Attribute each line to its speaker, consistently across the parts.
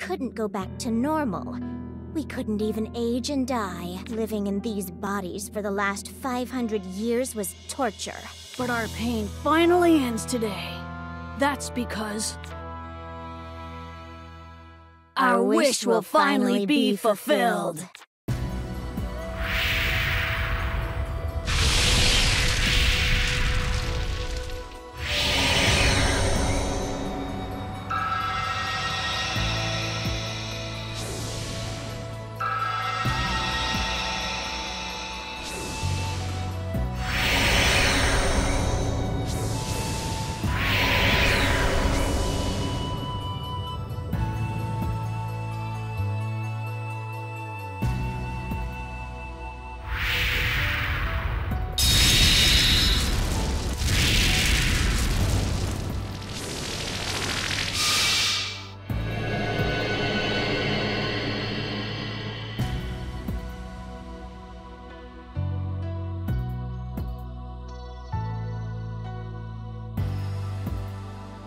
Speaker 1: couldn't go back to normal. We couldn't even age and die. Living in these bodies for the last 500 years was torture.
Speaker 2: But our pain finally ends today. That's because our wish will finally be fulfilled.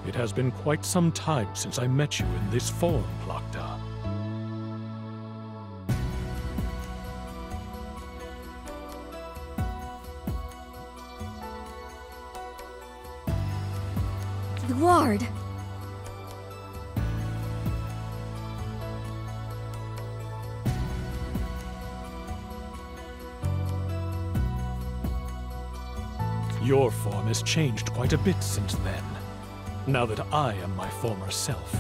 Speaker 3: It has been quite some time since I met you in this form, Plachta.
Speaker 2: Luard!
Speaker 3: Your form has changed quite a bit since then. Now that I am my former self,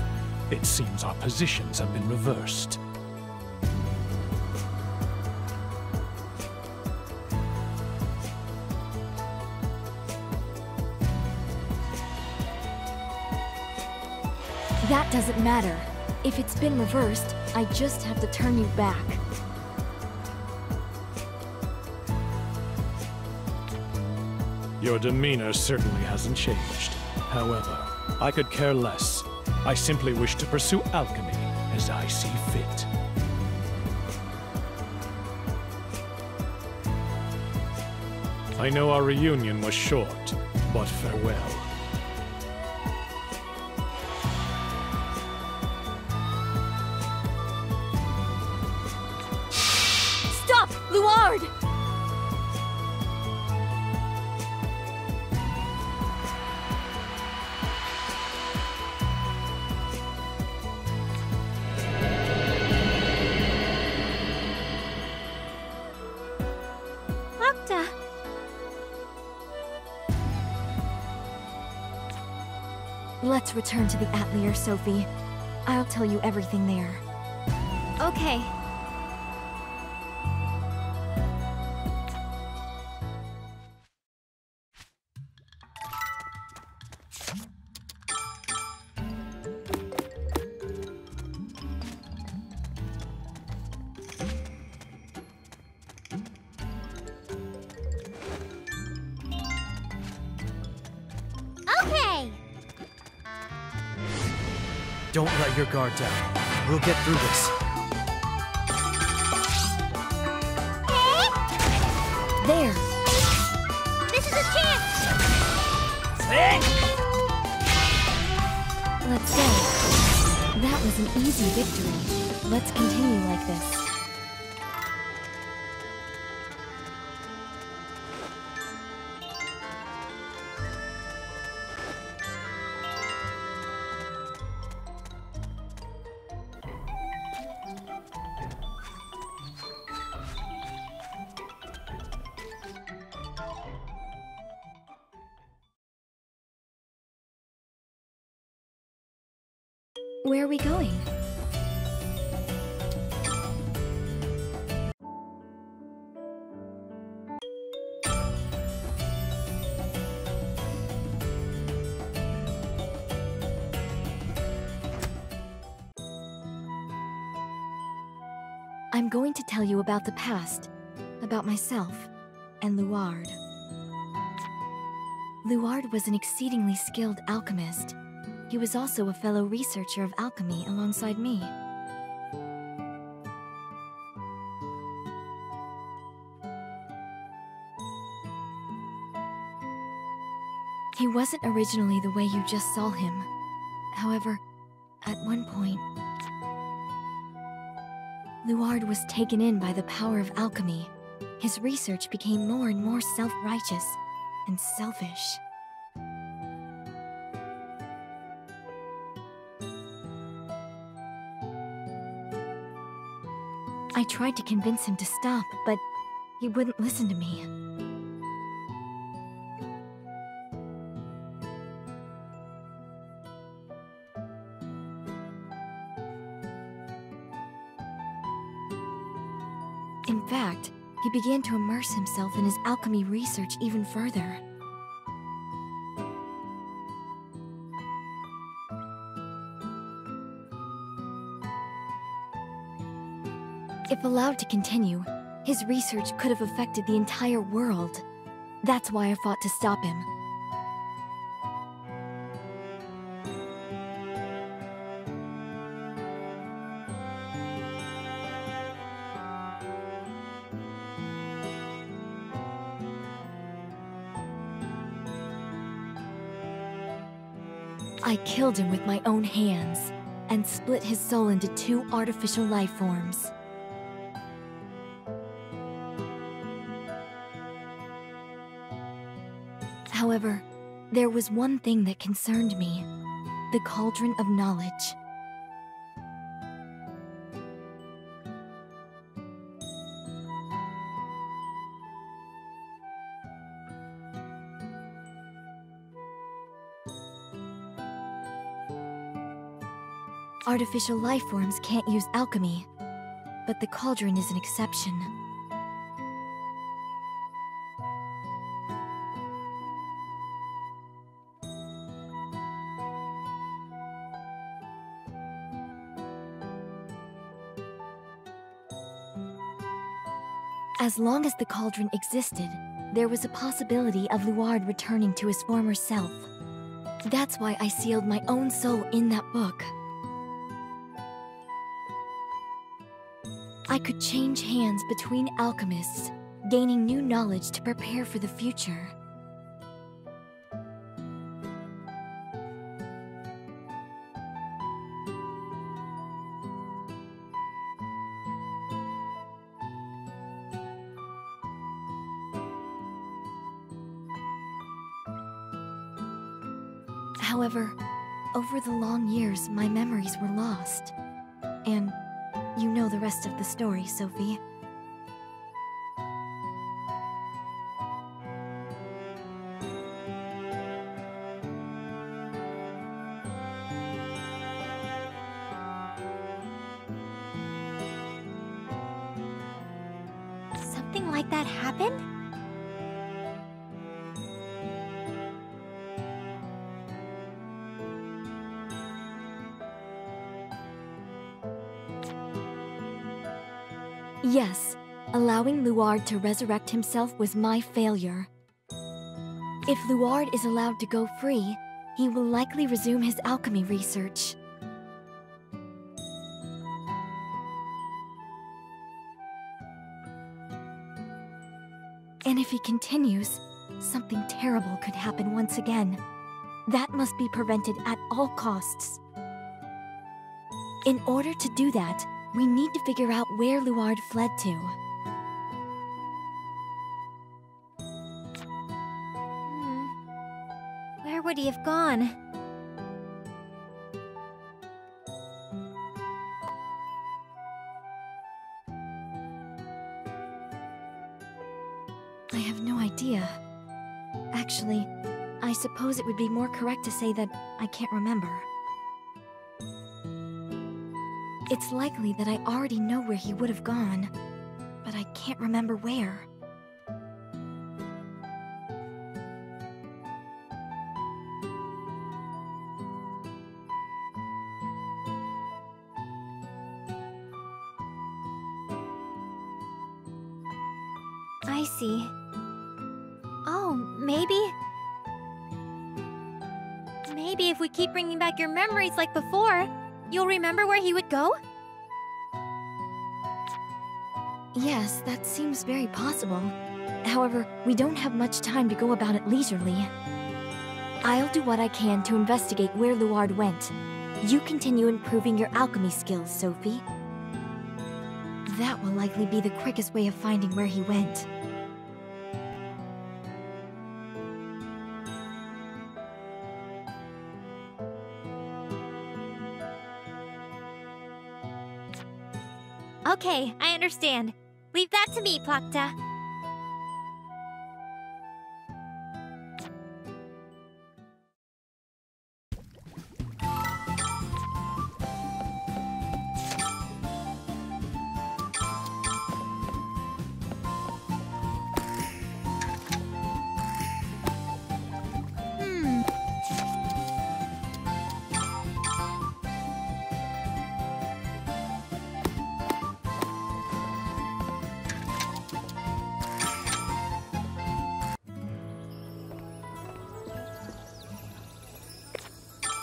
Speaker 3: it seems our positions have been reversed.
Speaker 2: That doesn't matter. If it's been reversed, I just have to turn you back.
Speaker 3: Your demeanor certainly hasn't changed. However, I could care less. I simply wish to pursue alchemy as I see fit. I know our reunion was short, but farewell.
Speaker 2: Stop, Luard! Let's return to the Atelier Sophie. I'll tell you everything there.
Speaker 1: Okay.
Speaker 4: Don't let your guard down. We'll get through this.
Speaker 2: There!
Speaker 1: This is a chance!
Speaker 2: Let's go. That was an easy victory. Let's continue like this. Where are we going? I'm going to tell you about the past, about myself, and Luard. Luard was an exceedingly skilled alchemist. He was also a fellow researcher of alchemy alongside me. He wasn't originally the way you just saw him. However, at one point, Luard was taken in by the power of alchemy. His research became more and more self-righteous and selfish. I tried to convince him to stop, but he wouldn't listen to me. In fact, he began to immerse himself in his alchemy research even further. If allowed to continue, his research could have affected the entire world. That's why I fought to stop him. I killed him with my own hands, and split his soul into 2 artificial life forms. However, there was one thing that concerned me: the Cauldron of Knowledge. Artificial life forms can't use alchemy, but the Cauldron is an exception. As long as the Cauldron existed, there was a possibility of Luard returning to his former self. That's why I sealed my own soul in that book. I could change hands between alchemists, gaining new knowledge to prepare for the future. However, over the long years, my memories were lost. And you know the rest of the story, Sophie.
Speaker 1: Something like that happened?
Speaker 2: Yes, allowing Luard to resurrect himself was my failure. If Luard is allowed to go free, he will likely resume his alchemy research. And if he continues, something terrible could happen once again. That must be prevented at all costs. In order to do that, we need to figure out where Luard fled to.
Speaker 1: Where would he have gone?
Speaker 2: I have no idea. Actually, I suppose it would be more correct to say that I can't remember. It's likely that I already know where he would have gone, but I can't remember where.
Speaker 1: I see. Oh, maybe if we keep bringing back your memories like before, you'll remember where he would go?
Speaker 2: Yes, that seems very possible. However, we don't have much time to go about it leisurely. I'll do what I can to investigate where Luard went. You continue improving your alchemy skills, Sophie. That will likely be the quickest way of finding where he went.
Speaker 5: Okay, I understand. Leave that to me, Plachta.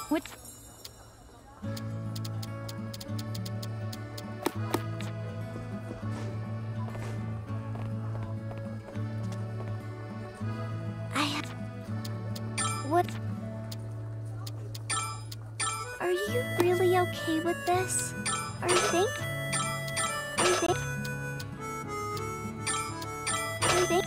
Speaker 2: What?
Speaker 1: What? Are you really okay with this? Are you think? Are you think? Are you think?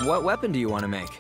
Speaker 6: What weapon do you want to make?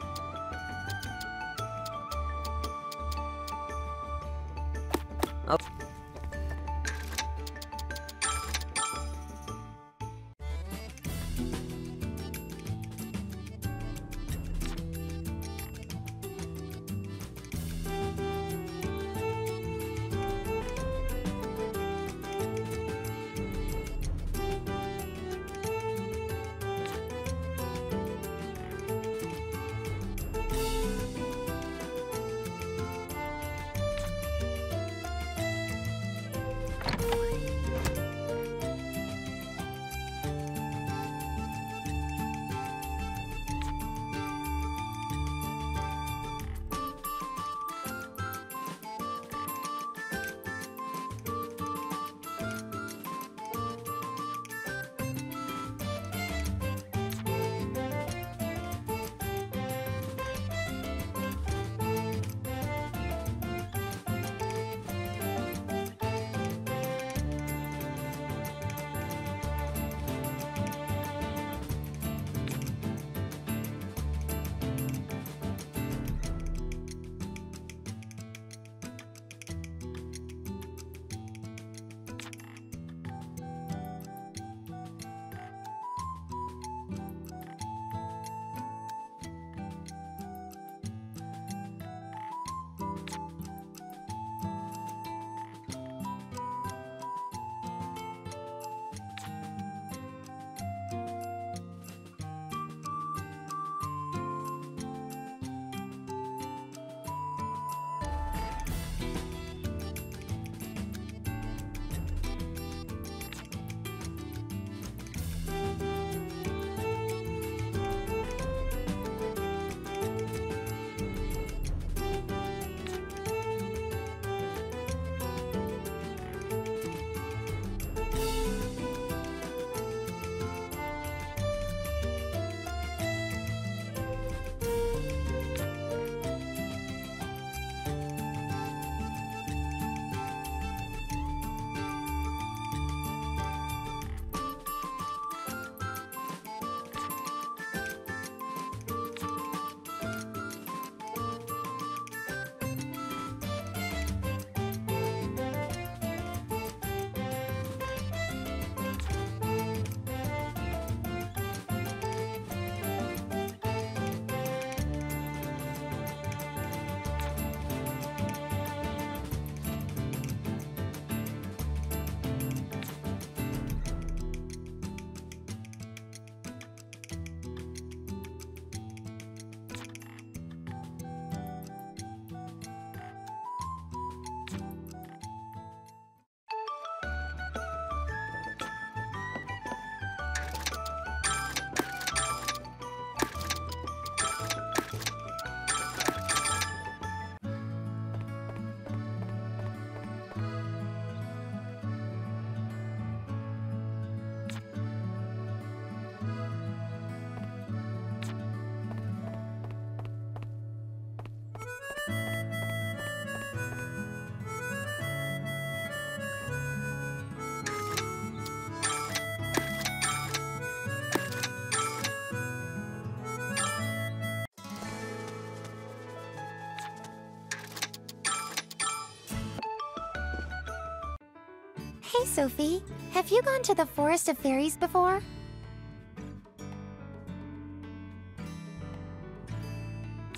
Speaker 1: Hey, Sophie. Have you gone to the Forest of Fairies before?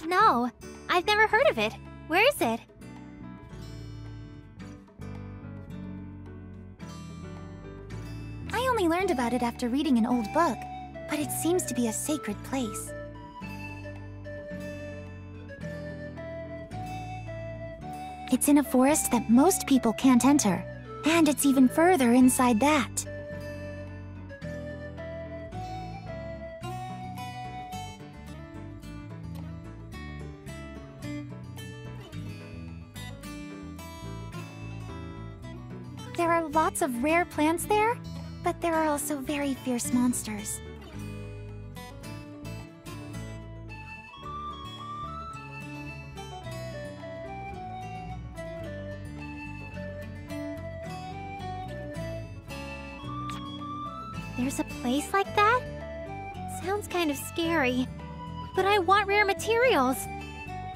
Speaker 5: No, I've never heard of it. Where is it?
Speaker 1: I only learned about it after reading an old book, but it seems to be a sacred place. It's in a forest that most people can't enter, and it's even further inside that. There are lots of rare plants there, but there are also very fierce monsters.
Speaker 5: There's a place like that? Sounds kind of scary. But I want rare materials.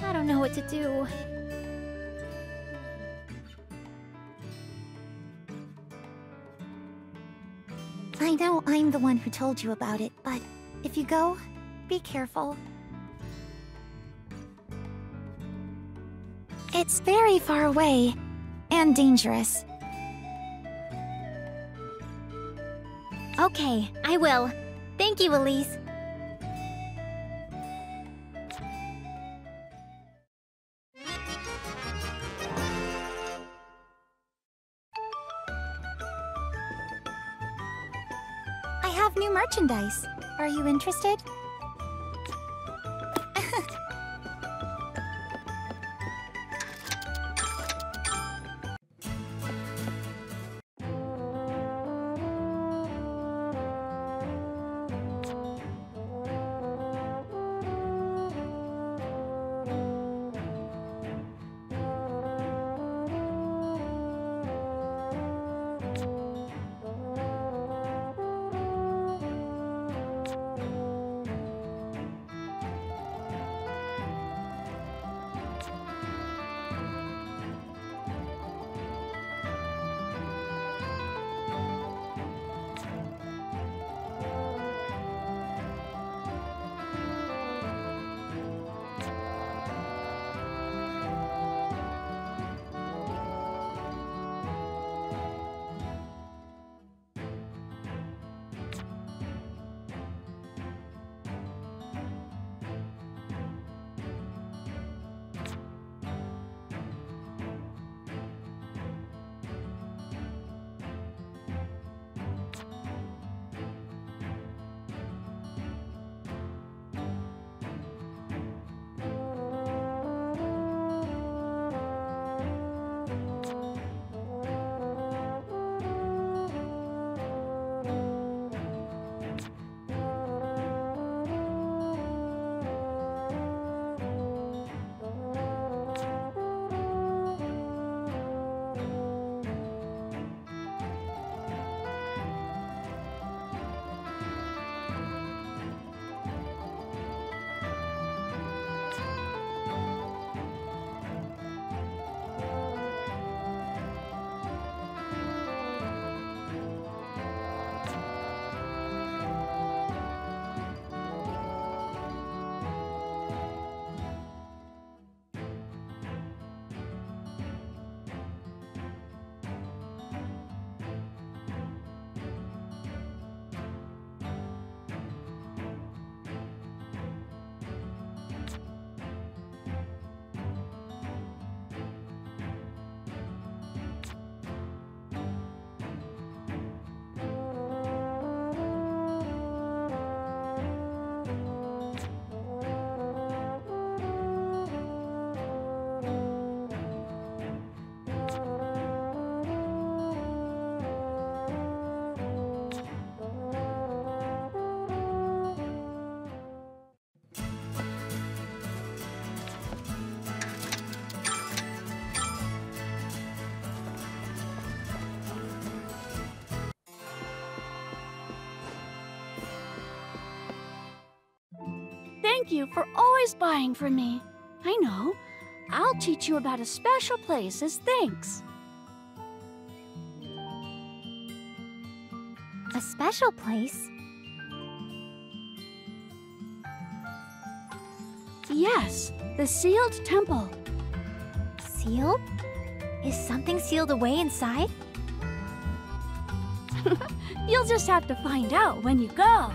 Speaker 5: I don't know what to do.
Speaker 1: I know I'm the one who told you about it, but if you go, be careful. It's very far away, and dangerous.
Speaker 5: Okay, I will. Thank you, Elise.
Speaker 1: I have new merchandise. Are you interested?
Speaker 7: Thank you for always buying from me. I know. I'll teach you about a special place as thanks.
Speaker 5: A special place?
Speaker 7: Yes, the sealed temple.
Speaker 5: Sealed? Is something sealed away inside?
Speaker 7: You'll just have to find out when you go.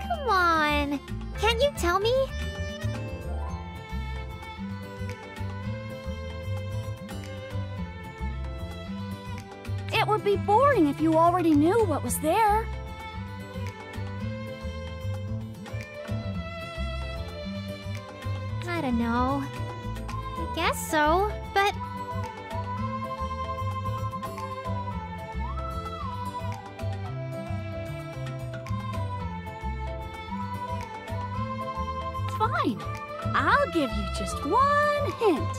Speaker 5: Come on! Can't you tell me?
Speaker 7: It would be boring if you already knew what was there.
Speaker 5: I don't know. I guess so, but...
Speaker 7: Fine. I'll give you just one hint.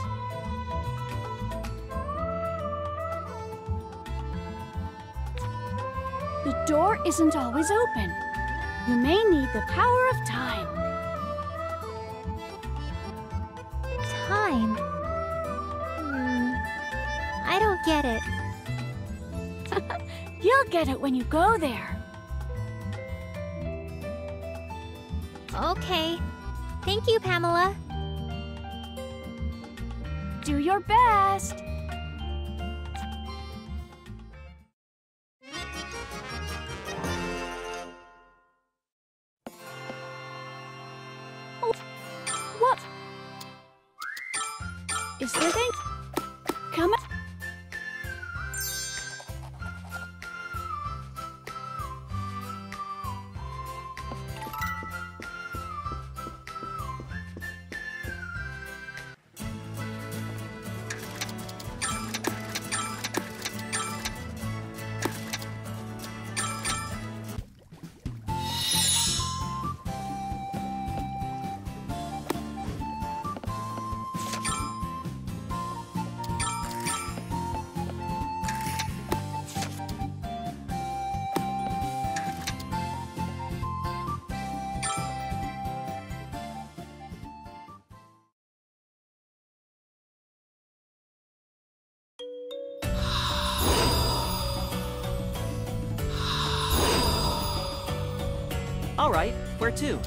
Speaker 7: The door isn't always open. You may need the power of time.
Speaker 5: Time? I don't get it.
Speaker 7: You'll get it when you go there.
Speaker 5: Okay. Thank you, Pamela.
Speaker 7: Do your best. What? Is there thing? Come on.
Speaker 6: All right, where to?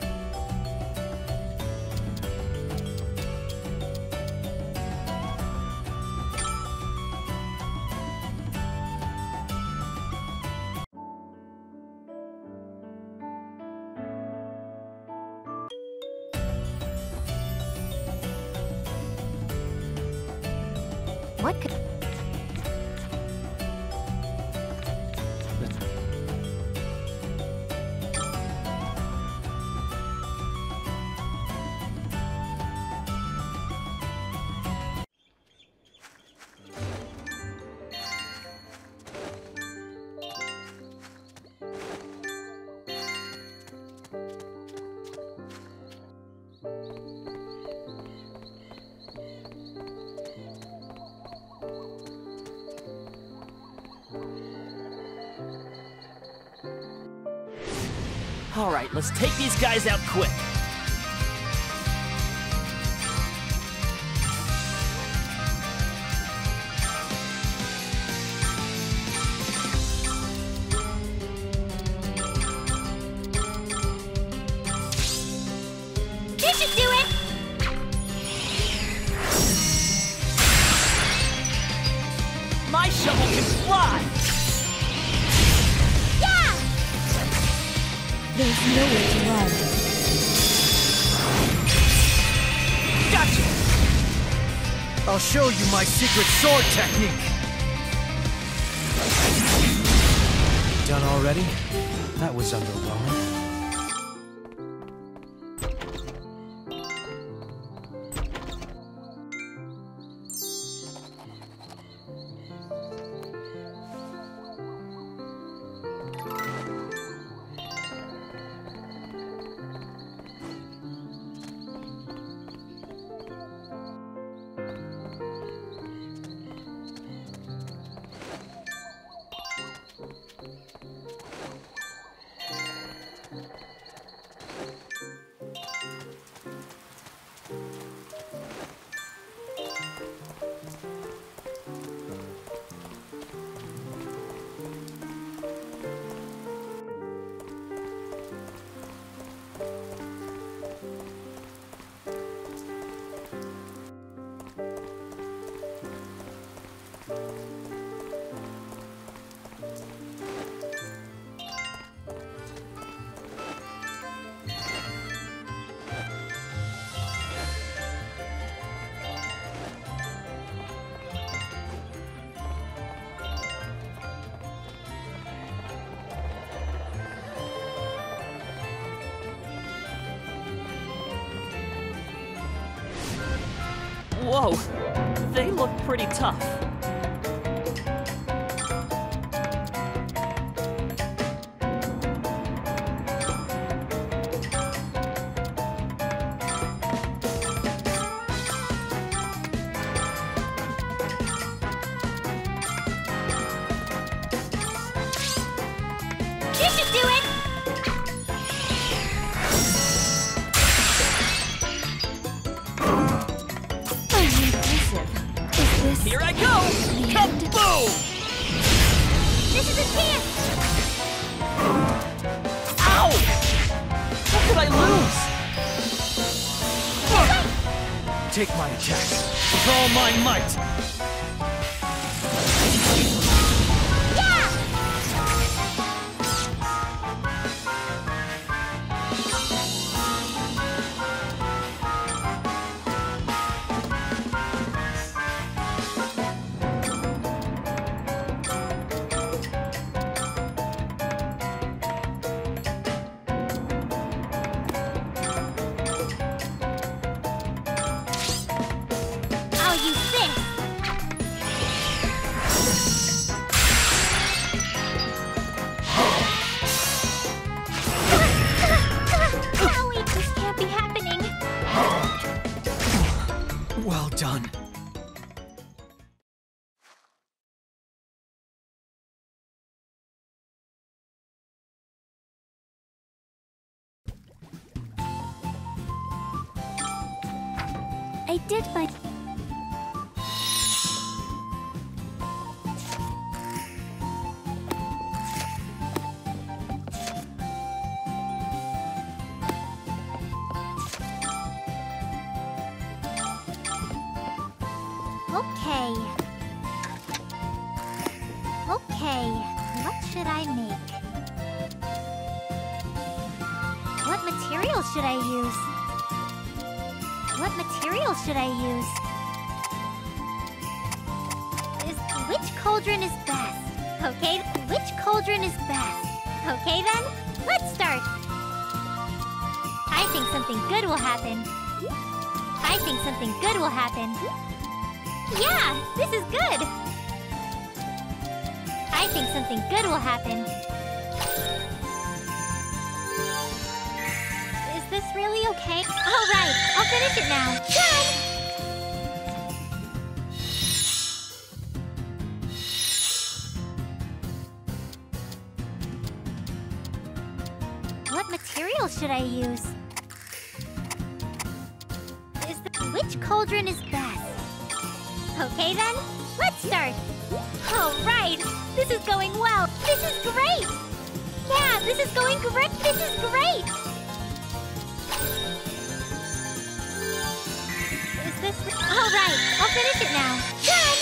Speaker 2: What could...
Speaker 8: All right, let's take these guys out quick.
Speaker 5: This should do it!
Speaker 8: My shovel can fly!
Speaker 2: There's nowhere to run.
Speaker 8: Gotcha!
Speaker 4: I'll show you my secret sword technique! Done already? That was underwhelming.
Speaker 8: Whoa, they look pretty tough.
Speaker 5: This should do it!
Speaker 8: Here I go! Kaboom!
Speaker 5: This is a chance!
Speaker 8: Ow! How could I lose?
Speaker 4: Take my attack.
Speaker 8: With all my might!
Speaker 5: Yeah! I'll use this! Owie, this can't be happening!
Speaker 4: Well done.
Speaker 5: I did my... Okay, what should I make? What material should I use? What material should I use? Which cauldron is best? Okay, which cauldron is best? Okay then, let's start! I think something good will happen. I think something good will happen. Yeah, this is good! I think something good will happen. Is this really okay? All right, I'll finish it now. Done! What material should I use? Which cauldron is best? Okay then, let's start! All right, this is going well. This is great! Yeah, this is going great! This is great! Is this... All right, I'll finish it now. Done!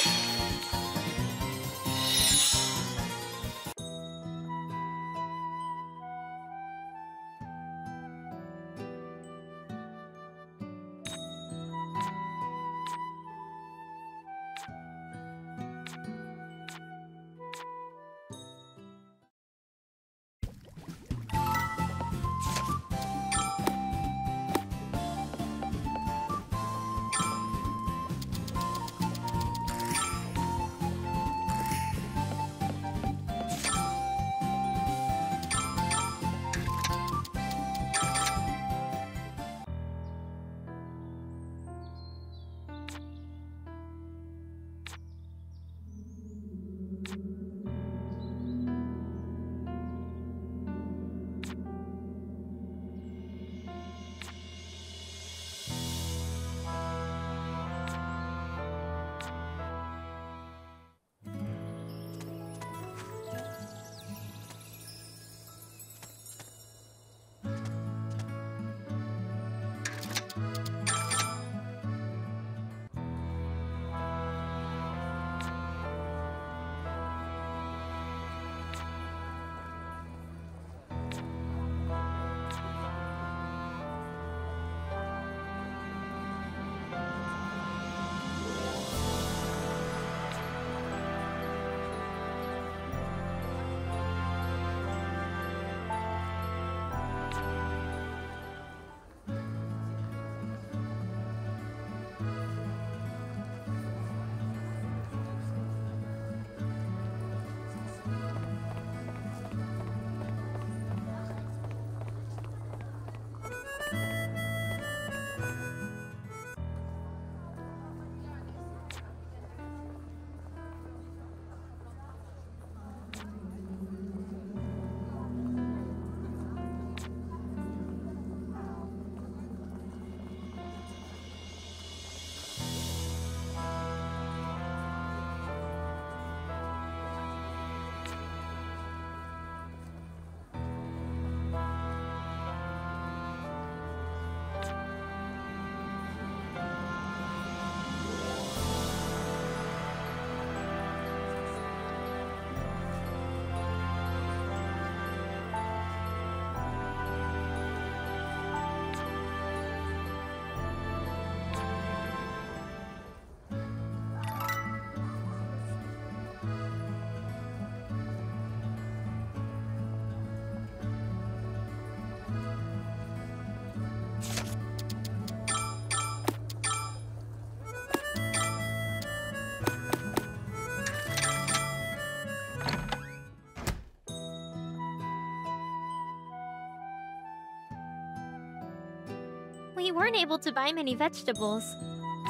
Speaker 5: we weren't able to buy many vegetables.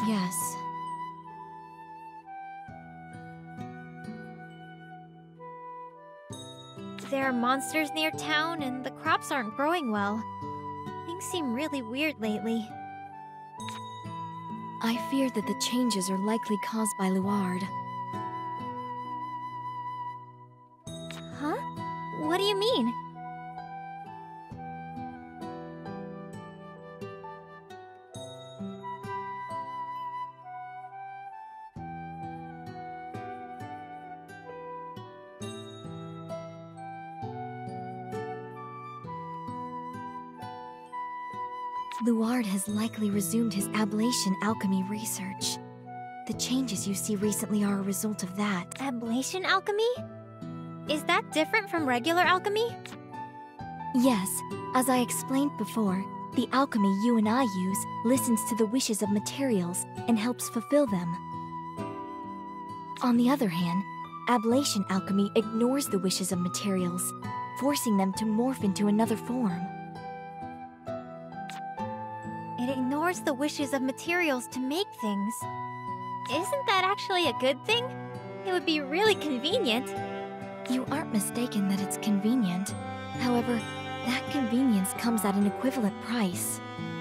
Speaker 2: Yes.
Speaker 5: There are monsters near town, and the crops aren't growing well. Things seem really weird lately.
Speaker 2: I fear that the changes are likely caused by Luard.
Speaker 5: Huh? What do you mean?
Speaker 2: Luard has likely resumed his ablation alchemy research. The changes you see recently are a result of that.
Speaker 5: Ablation alchemy? Is that different from regular alchemy?
Speaker 2: Yes, as I explained before, the alchemy you and I use listens to the wishes of materials and helps fulfill them. On the other hand, ablation alchemy ignores the wishes of materials, forcing them to morph into another form.
Speaker 5: It ignores the wishes of materials to make things. Isn't that actually a good thing? It would be really convenient.
Speaker 2: You aren't mistaken that it's convenient. However, that convenience comes at an equivalent price.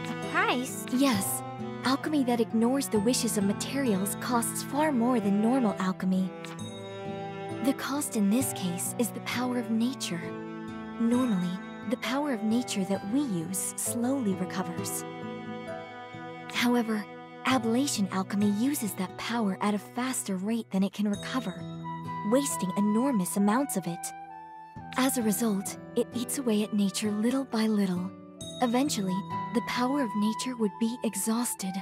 Speaker 5: A price?
Speaker 2: Yes, alchemy that ignores the wishes of materials costs far more than normal alchemy. The cost in this case is the power of nature. Normally, the power of nature that we use slowly recovers. However, ablation alchemy uses that power at a faster rate than it can recover, wasting enormous amounts of it. As a result, it eats away at nature little by little. Eventually, the power of nature would be exhausted.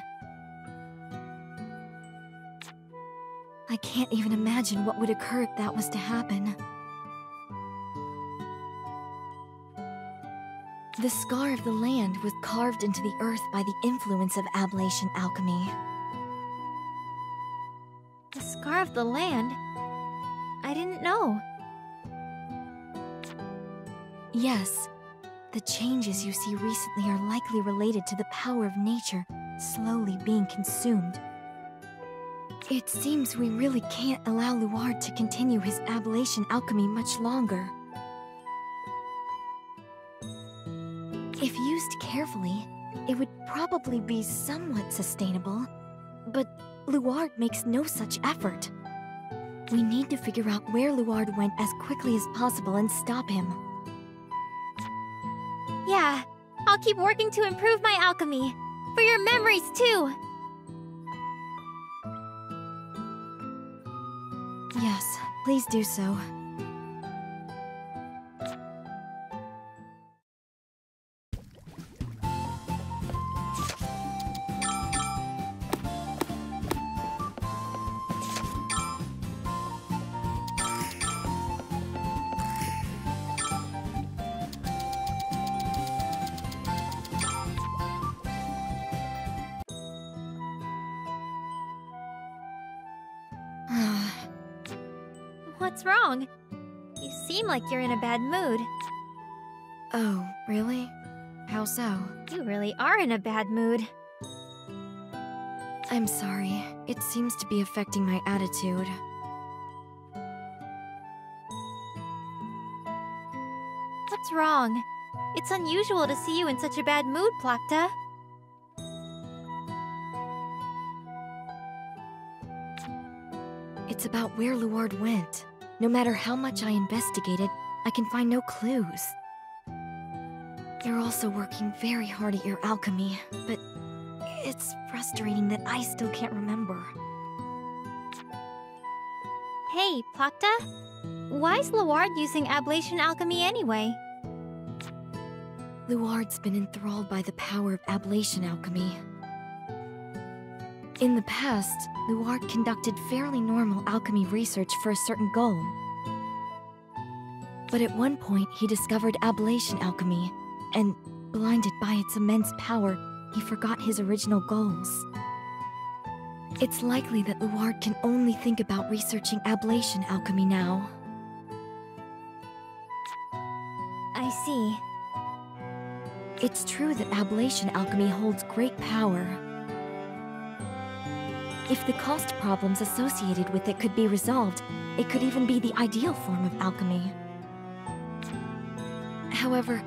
Speaker 2: I can't even imagine what would occur if that was to happen. The scar of the land was carved into the earth by the influence of ablation alchemy.
Speaker 5: The scar of the land? I didn't know.
Speaker 2: Yes, the changes you see recently are likely related to the power of nature slowly being consumed. It seems we really can't allow Luard to continue his ablation alchemy much longer. If used carefully, it would probably be somewhat sustainable, but Luard makes no such effort. We need to figure out where Luard went as quickly as possible and stop him.
Speaker 5: Yeah, I'll keep working to improve my alchemy. For your memories, too!
Speaker 2: Yes, please do so.
Speaker 5: What's wrong? You seem like you're in a bad mood.
Speaker 2: Oh, really? How so?
Speaker 5: You really are in a bad mood.
Speaker 2: I'm sorry. It seems to be affecting my attitude.
Speaker 5: What's wrong? It's unusual to see you in such a bad mood, Plachta.
Speaker 2: It's about where Luard went. No matter how much I investigated, I can find no clues. You're also working very hard at your alchemy, but it's frustrating that I still can't remember.
Speaker 5: Hey, Plachta? Why is Luard using ablation alchemy anyway?
Speaker 2: Luard's been enthralled by the power of ablation alchemy. In the past, Luard conducted fairly normal alchemy research for a certain goal. But at one point, he discovered ablation alchemy, and blinded by its immense power, he forgot his original goals. It's likely that Luard can only think about researching ablation alchemy now.
Speaker 5: I see.
Speaker 2: It's true that ablation alchemy holds great power. If the cost problems associated with it could be resolved, it could even be the ideal form of alchemy. However,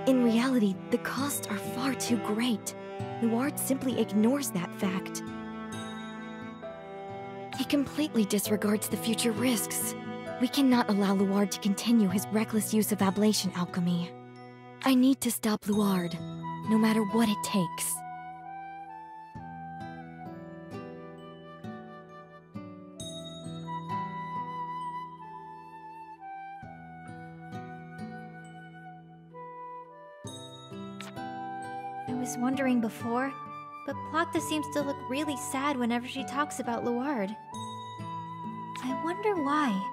Speaker 2: in reality, the costs are far too great. Luard simply ignores that fact. He completely disregards the future risks. We cannot allow Luard to continue his reckless use of ablation alchemy. I need to stop Luard, no matter what it takes.
Speaker 5: I was wondering before, but Plachta seems to look really sad whenever she talks about Luard. I wonder why.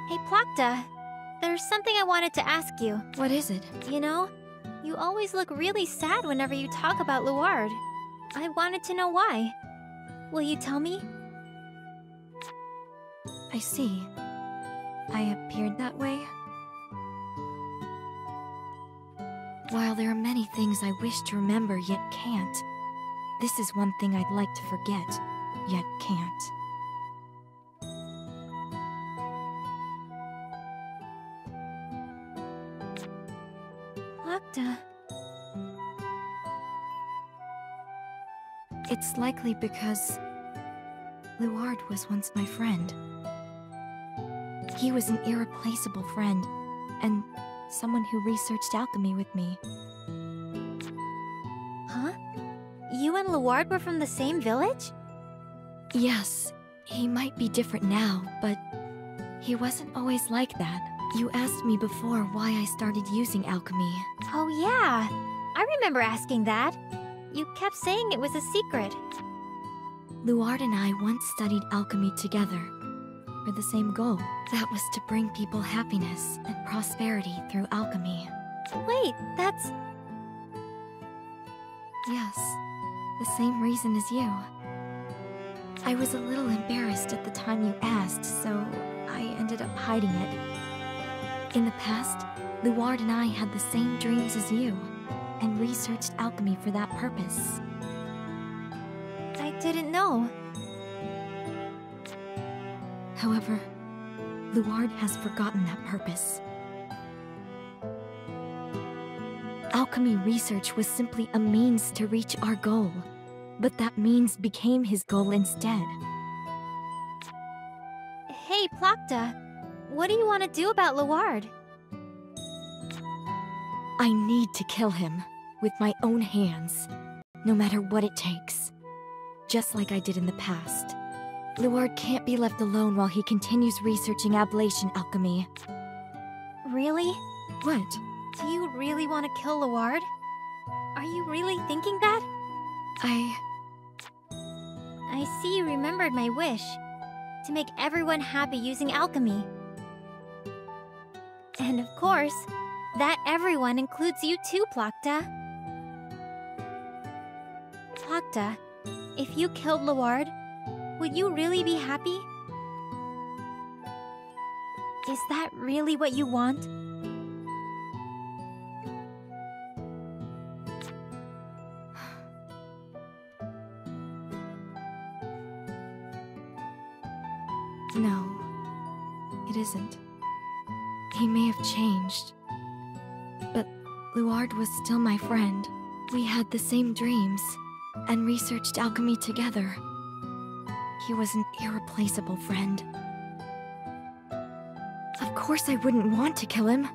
Speaker 5: Hey, Plachta, there's something I wanted to ask you.
Speaker 2: What is it?
Speaker 5: You know, you always look really sad whenever you talk about Luard. I wanted to know why. Will you tell me?
Speaker 2: I see. I appeared that way? While there are many things I wish to remember yet can't, this is one thing I'd like to forget, yet can't.
Speaker 5: Plachta.
Speaker 2: It's likely because Luard was once my friend. He was an irreplaceable friend, and someone who researched alchemy with me.
Speaker 5: Huh? You and Luard were from the same village?
Speaker 2: Yes, he might be different now, but he wasn't always like that. You asked me before why I started using alchemy.
Speaker 5: Oh yeah, I remember asking that. You kept saying it was a secret.
Speaker 2: Luard and I once studied alchemy together, for the same goal. That was to bring people happiness and prosperity through alchemy.
Speaker 5: Wait, that's...
Speaker 2: Yes, the same reason as you. I was a little embarrassed at the time you asked, so I ended up hiding it. In the past, Luard and I had the same dreams as you, and researched alchemy for that purpose.
Speaker 5: I didn't know.
Speaker 2: However, Luard has forgotten that purpose. Alchemy research was simply a means to reach our goal, but that means became his goal instead.
Speaker 5: Hey, Plachta, what do you want to do about Luard?
Speaker 2: I need to kill him, with my own hands, no matter what it takes. Just like I did in the past. Luard can't be left alone while he continues researching ablation alchemy.
Speaker 5: Really?
Speaker 2: What?
Speaker 5: Do you really want to kill Luard? Are you really thinking that? I see you remembered my wish. To make everyone happy using alchemy. And of course, that everyone includes you too, Plachta. Plachta, if you killed Luard, would you really be happy? Is that really what you want?
Speaker 2: No, it isn't. He may have changed, but Luard was still my friend. We had the same dreams, and researched alchemy together. He was an irreplaceable friend. Of course I wouldn't want to kill him.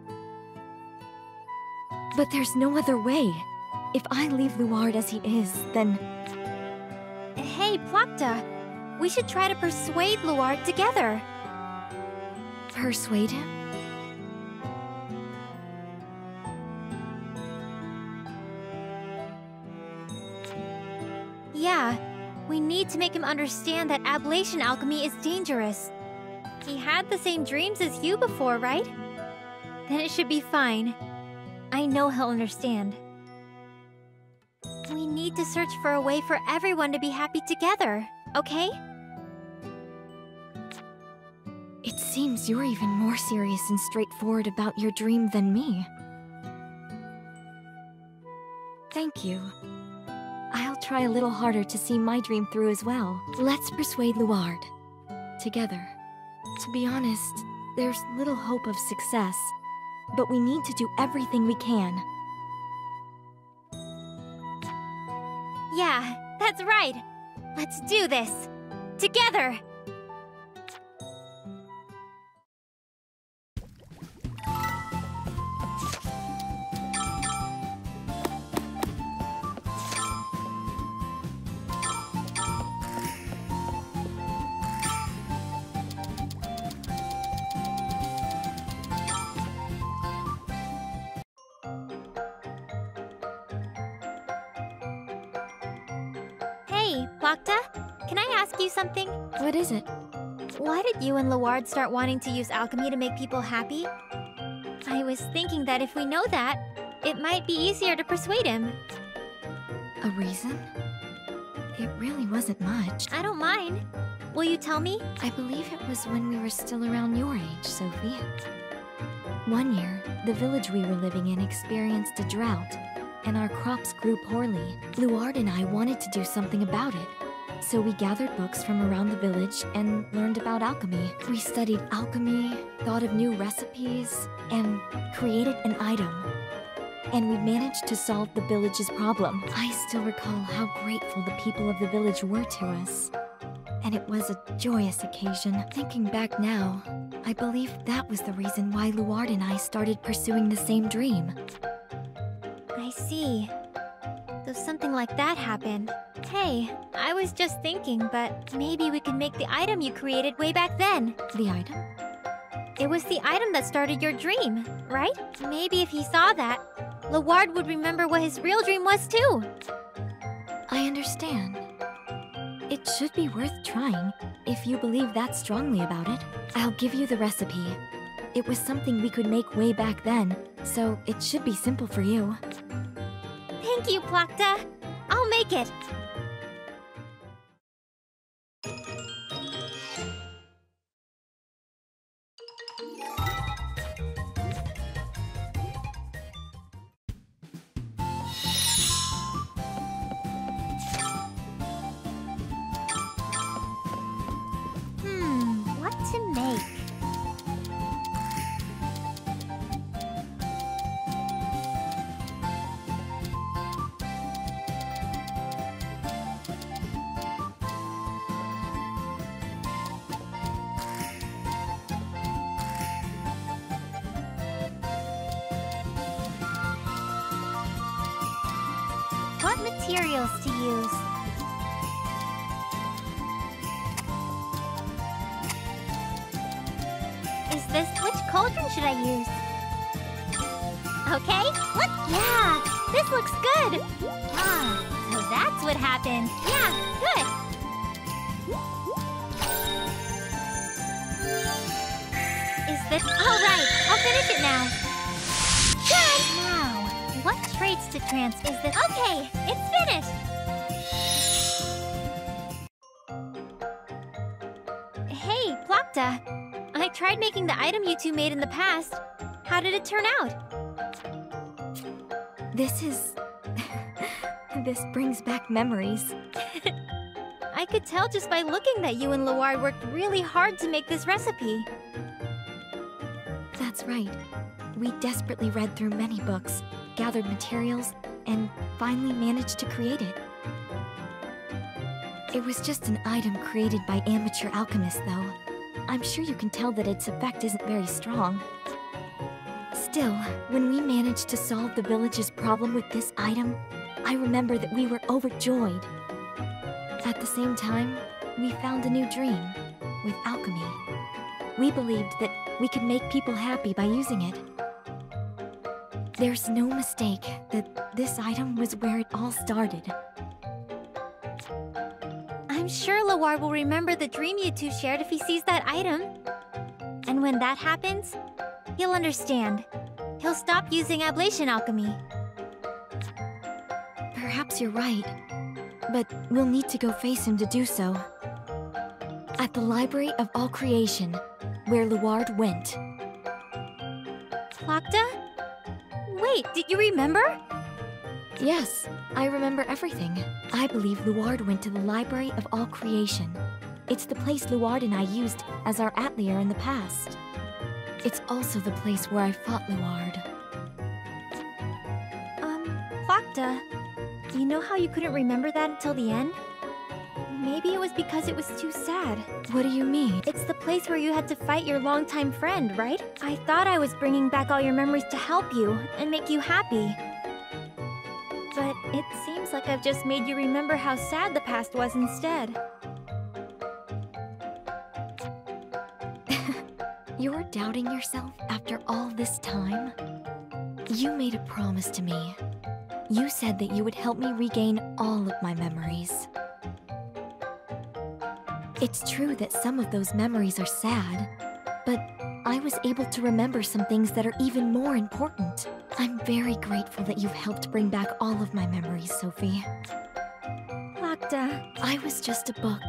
Speaker 2: But there's no other way. If I leave Luard as he is, then...
Speaker 5: Hey, Plachta, we should try to persuade Luard together.
Speaker 2: Persuade him?
Speaker 5: Yeah, We need to make him understand that ablation alchemy is dangerous. He had the same dreams as you before, right? Then it should be fine. I know he'll understand. We need to search for a way for everyone to be happy together, okay?
Speaker 2: It seems you're even more serious and straightforward about your dream than me. Thank you. I'll try a little harder to see my dream through as well. Let's persuade Luard. Together. To be honest, there's little hope of success, but we need to do everything we can.
Speaker 5: Yeah, that's right. Let's do this. Together! Hey, Plachta, can I ask you something?
Speaker 2: What is it?
Speaker 5: Why did you and Luard start wanting to use alchemy to make people happy? I was thinking that if we know that, it might be easier to persuade him.
Speaker 2: A reason? It really wasn't much.
Speaker 5: I don't mind. Will you tell me?
Speaker 2: I believe it was when we were still around your age, Sophie. One year, the village we were living in experienced a drought, and our crops grew poorly. Luard and I wanted to do something about it. So we gathered books from around the village and learned about alchemy. We studied alchemy, thought of new recipes, and created an item. And we managed to solve the village's problem. I still recall how grateful the people of the village were to us. And it was a joyous occasion. Thinking back now, I believe that was the reason why Luard and I started pursuing the same dream.
Speaker 5: I see. So something like that happened. Hey, I was just thinking, but maybe we could make the item you created way back then.
Speaker 2: The item?
Speaker 5: It was the item that started your dream, right? Maybe if he saw that, Luard would remember what his real dream was too.
Speaker 2: I understand. It should be worth trying, if you believe that strongly about it. I'll give you the recipe. It was something we could make way back then, so it should be simple for you.
Speaker 5: Thank you, Plachta. I'll make it. What to make? What materials to use? Which cauldron should I use? Okay, yeah, this looks good. Ah, so that's what happened. Yeah, good. Is this... All right, I'll finish it now. Good! Now, what traits to is this... Okay, it's finished! Hey, Plachta. I tried making the item you two made in the past. How did it turn out?
Speaker 2: This is... this brings back memories.
Speaker 5: I could tell just by looking that you and Luard worked really hard to make this recipe.
Speaker 2: That's right. We desperately read through many books, gathered materials, and finally managed to create it. It was just an item created by amateur alchemists, though. I'm sure you can tell that its effect isn't very strong. Still, when we managed to solve the village's problem with this item, I remember that we were overjoyed. At the same time, we found a new dream, with alchemy. We believed that we could make people happy by using it. There's no mistake that this item was where it all started.
Speaker 5: I'm sure Luard will remember the dream you two shared if he sees that item. And when that happens, he'll understand. He'll stop using ablation alchemy.
Speaker 2: Perhaps you're right, but we'll need to go face him to do so. At the Library of All Creation, where Luard went.
Speaker 5: Plachta? Wait, did you remember?
Speaker 2: Yes, I remember everything. I believe Luard went to the Library of All Creation. It's the place Luard and I used as our atelier in the past. It's also the place where I fought Luard.
Speaker 5: Plachta, you know how you couldn't remember that until the end? Maybe it was because it was too sad.
Speaker 2: What do you mean?
Speaker 5: It's the place where you had to fight your longtime friend, right? I thought I was bringing back all your memories to help you and make you happy. But it seems like I've just made you remember how sad the past was instead.
Speaker 2: You're doubting yourself after all this time? You made a promise to me. You said that you would help me regain all of my memories. It's true that some of those memories are sad, but I was able to remember some things that are even more important. I'm very grateful that you've helped bring back all of my memories, Sophie.
Speaker 5: Plachta,
Speaker 2: I was just a book,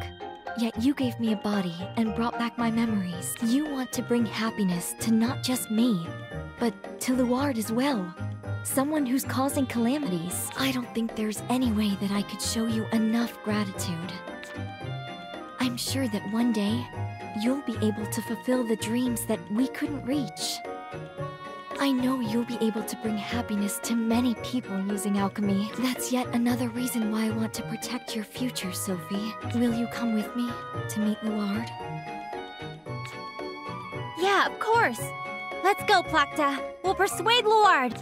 Speaker 2: yet you gave me a body and brought back my memories. You want to bring happiness to not just me, but to Luard as well. Someone who's causing calamities. I don't think there's any way that I could show you enough gratitude. I'm sure that one day, you'll be able to fulfill the dreams that we couldn't reach. I know you'll be able to bring happiness to many people using alchemy. That's yet another reason why I want to protect your future, Sophie. Will you come with me to meet Luard?
Speaker 5: yeah, of course. Let's go, Plachta. We'll persuade Luard.